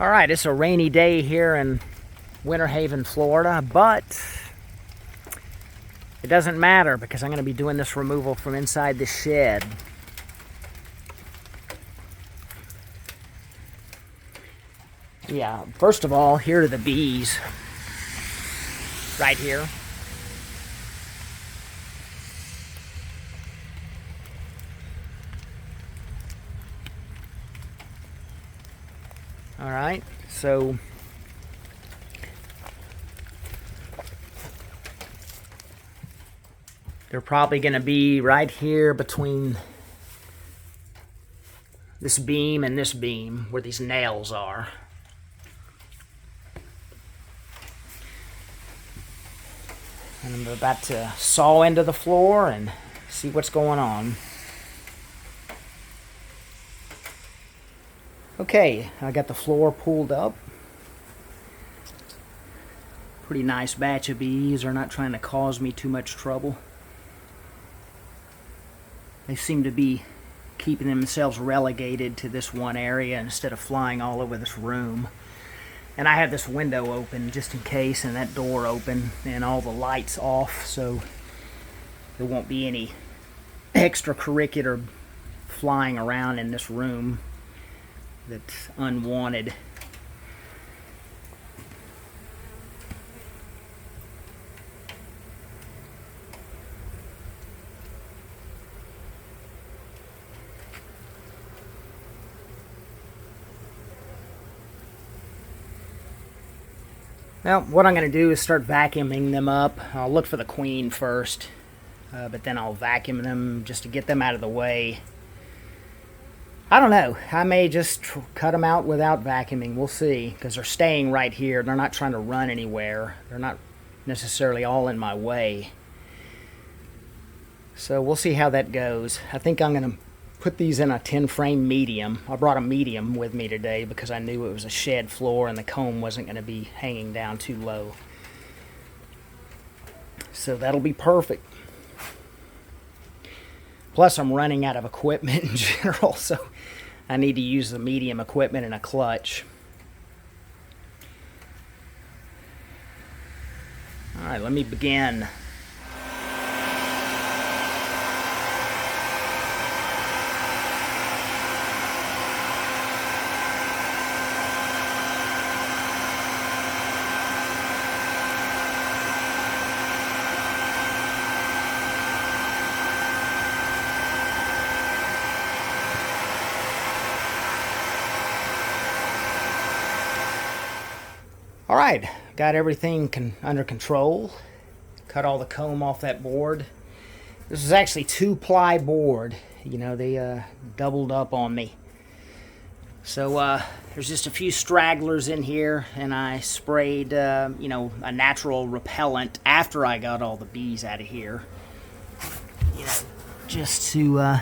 All right, it's a rainy day here in Winter Haven, Florida, but it doesn't matter because I'm going to be doing this removal from inside the shed. Yeah, first of all, here are the bees. Right here. All right, so they're probably going to be right here between this beam and this beam where these nails are. And I'm about to saw into the floor and see what's going on. Okay, I got the floor pulled up. Pretty nice batch of bees. They're not trying to cause me too much trouble. They seem to be keeping themselves relegated to this one area instead of flying all over this room. And I have this window open just in case, and that door open, and all the lights off, so there won't be any extracurricular flying around in this room that's unwanted. Now, what I'm going to do is start vacuuming them up. I'll look for the queen first, but then I'll vacuum them just to get them out of the way. I don't know. I may just cut them out without vacuuming. We'll see, because they're staying right here. They're not trying to run anywhere. They're not necessarily all in my way. So we'll see how that goes. I think I'm going to put these in a 10-frame medium. I brought a medium with me today because I knew it was a shed floor and the comb wasn't going to be hanging down too low. So that'll be perfect. Plus, I'm running out of equipment in general, so I need to use the medium equipment and a clutch. All right, let me begin. All right, got everything under control. Cut all the comb off that board. This is actually 2-ply board. You know, they doubled up on me. So there's just a few stragglers in here, and I sprayed, you know, a natural repellent after I got all the bees out of here. You know, just to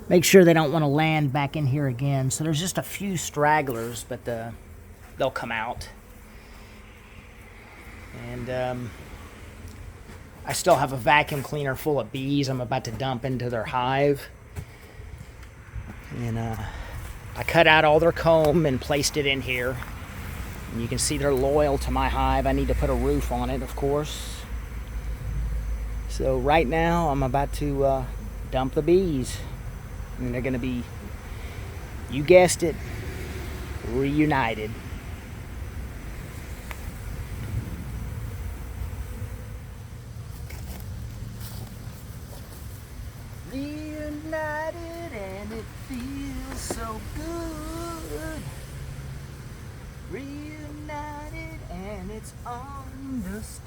make sure they don't want to land back in here again. So there's just a few stragglers, but they'll come out. And I still have a vacuum cleaner full of bees I'm about to dump into their hive. And I cut out all their comb and placed it in here. And you can see they're loyal to my hive. I need to put a roof on it, of course. So right now I'm about to dump the bees. And they're going to be, you guessed it, reunited. Reunited, and it feels so good. Reunited, and it's understood.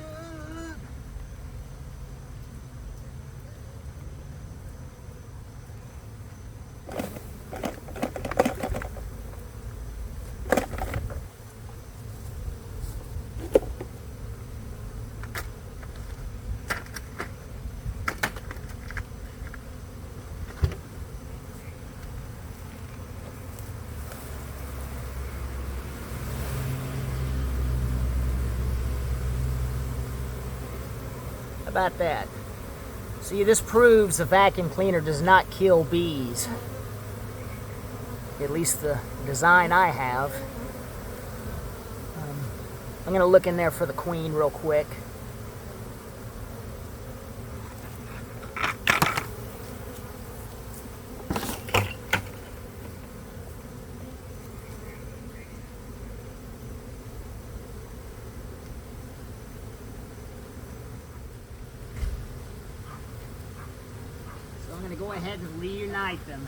About that. See, this proves the vacuum cleaner does not kill bees. At least the design I have. I'm going to look in there for the queen real quick. So I'm going to go ahead and reunite them.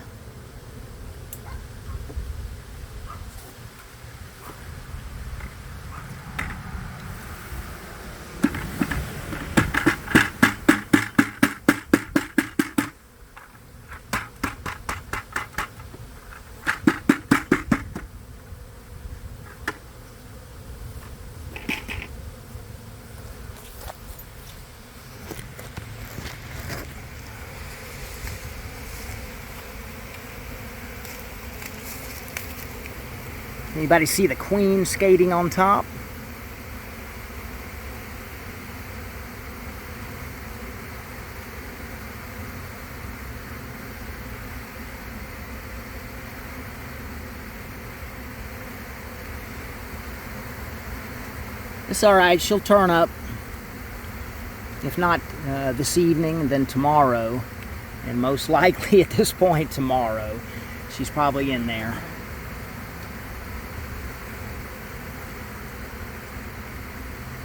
Anybody see the queen skating on top? It's alright, she'll turn up. If not this evening, then tomorrow. And most likely at this point tomorrow. She's probably in there.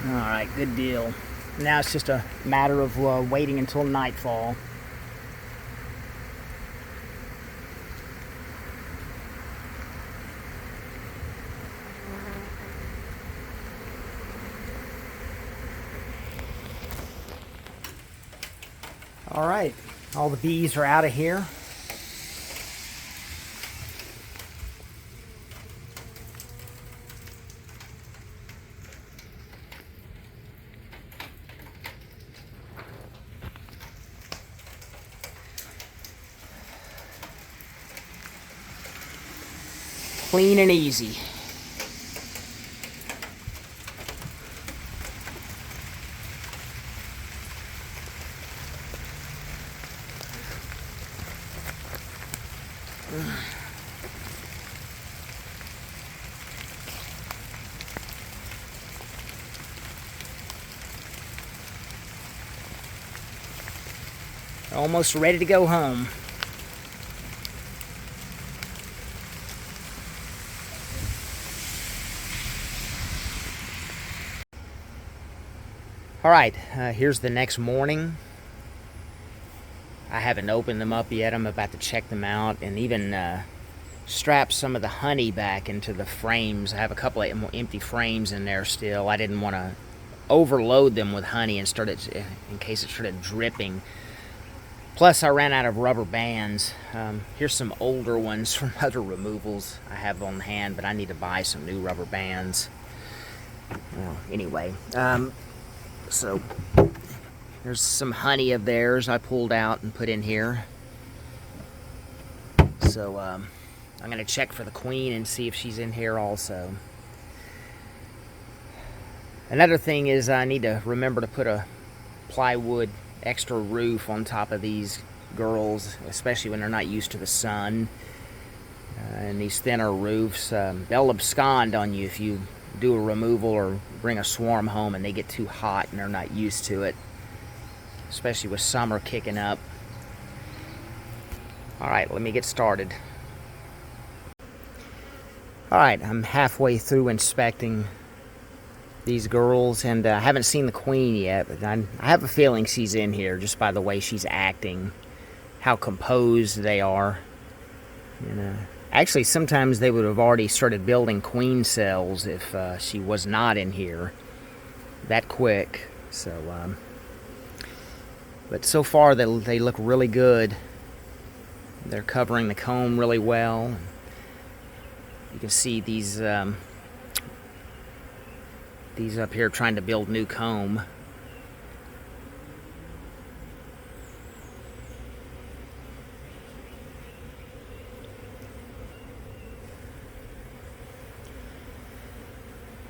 Alright, good deal. Now it's just a matter of waiting until nightfall. Alright, all the bees are out of here. Clean and easy. Almost ready to go home. Alright, here's the next morning. I haven't opened them up yet. I'm about to check them out and even strap some of the honey back into the frames. I have a couple of empty frames in there still. I didn't want to overload them with honey and start it in case it started dripping. Plus, I ran out of rubber bands. Here's some older ones from other removals I have on hand, but I need to buy some new rubber bands. Well, anyway, so there's some honey of theirs I pulled out and put in here. So I'm going to check for the queen and see if she's in here also. Another thing is I need to remember to put a plywood extra roof on top of these girls, especially when they're not used to the sun. And these thinner roofs, they'll abscond on you if you do a removal or bring a swarm home and they get too hot and they're not used to it, especially with summer kicking up. Alright, let me get started. Alright, I'm halfway through inspecting these girls, and I haven't seen the queen yet, but I have a feeling she's in here just by the way she's acting, how composed they are. And actually, sometimes they would have already started building queen cells if she was not in here that quick. So, but so far they look really good. They're covering the comb really well. You can see these up here trying to build new comb.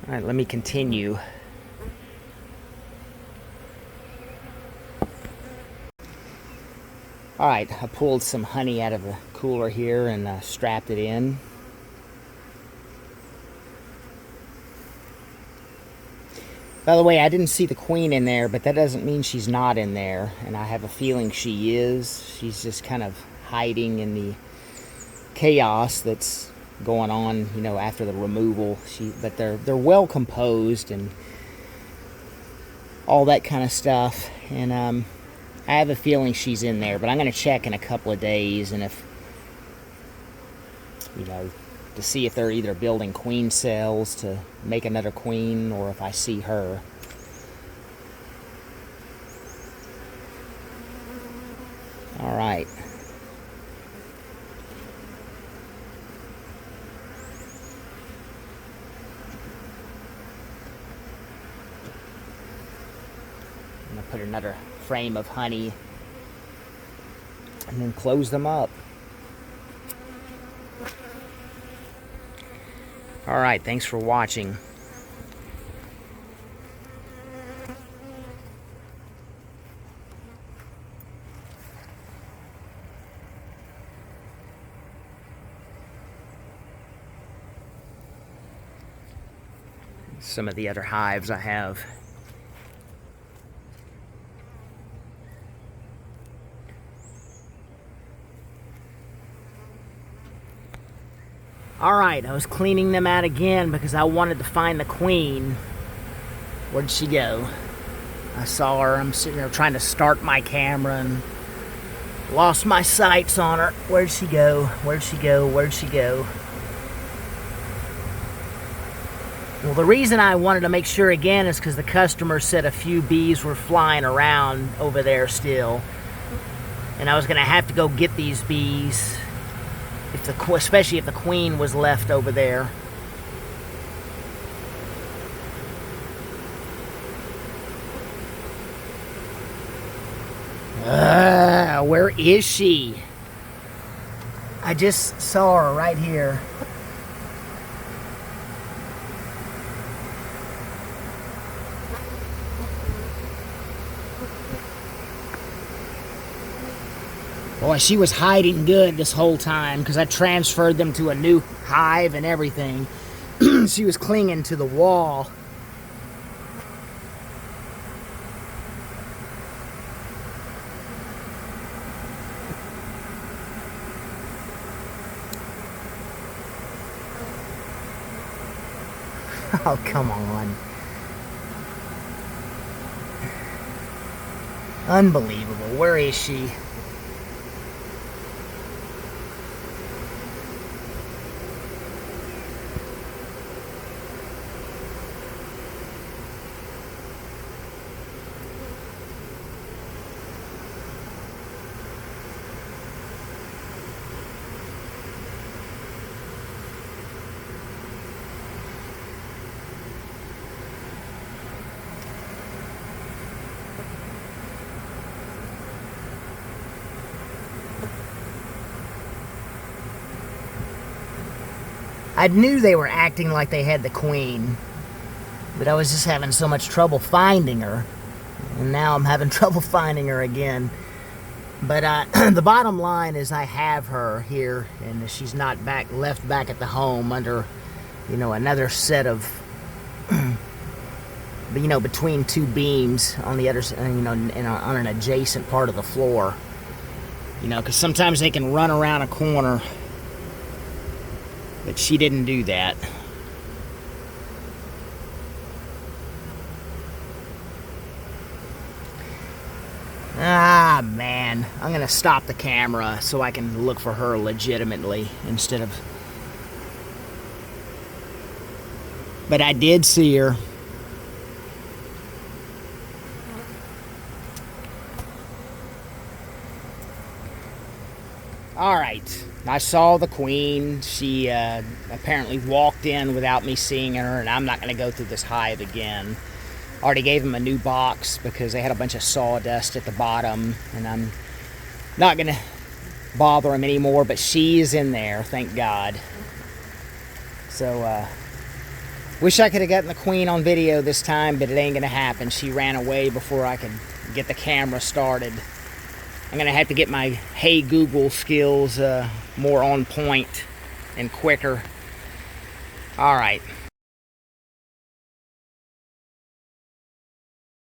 All right, let me continue. All right, I pulled some honey out of the cooler here and strapped it in. By the way, I didn't see the queen in there, but that doesn't mean she's not in there. And I have a feeling she is. She's just kind of hiding in the chaos that's going on, you know, after the removal. But they're well composed and all that kind of stuff. And I have a feeling she's in there, but I'm going to check in a couple of days, and if, you know, to see if they're either building queen cells to make another queen, or if I see her. All right. I'm going to put another frame of honey and then close them up. All right, thanks for watching. Some of the other hives I have. Alright, I was cleaning them out again because I wanted to find the queen. Where'd she go? I saw her. I'm sitting there trying to start my camera and lost my sights on her. Where'd she go? Where'd she go? Where'd she go? Well, the reason I wanted to make sure again is because the customer said a few bees were flying around over there still. And I was going to have to go get these bees, especially if the queen was left over there. Where is she? I just saw her right here. Boy, she was hiding good this whole time because I transferred them to a new hive and everything. She was clinging to the wall. Oh, come on. Unbelievable. Where is she? I knew they were acting like they had the queen, but I was just having so much trouble finding her, and now I'm having trouble finding her again. But the bottom line is I have her here, and she's not left back at the home under, you know, another set of, you know, between two beams on the other, you know, on an adjacent part of the floor. You know, because sometimes they can run around a corner. But she didn't do that. Ah, man. I'm going to stop the camera so I can look for her legitimately instead of... But I did see her. All right. I saw the queen. She apparently walked in without me seeing her, and I'm not going to go through this hive again. Already gave them a new box because they had a bunch of sawdust at the bottom, and I'm not going to bother them anymore, but she's in there, thank God. So, wish I could have gotten the queen on video this time, but it ain't going to happen. She ran away before I could get the camera started. I'm going to have to get my Hey Google skills more on point and quicker. All right.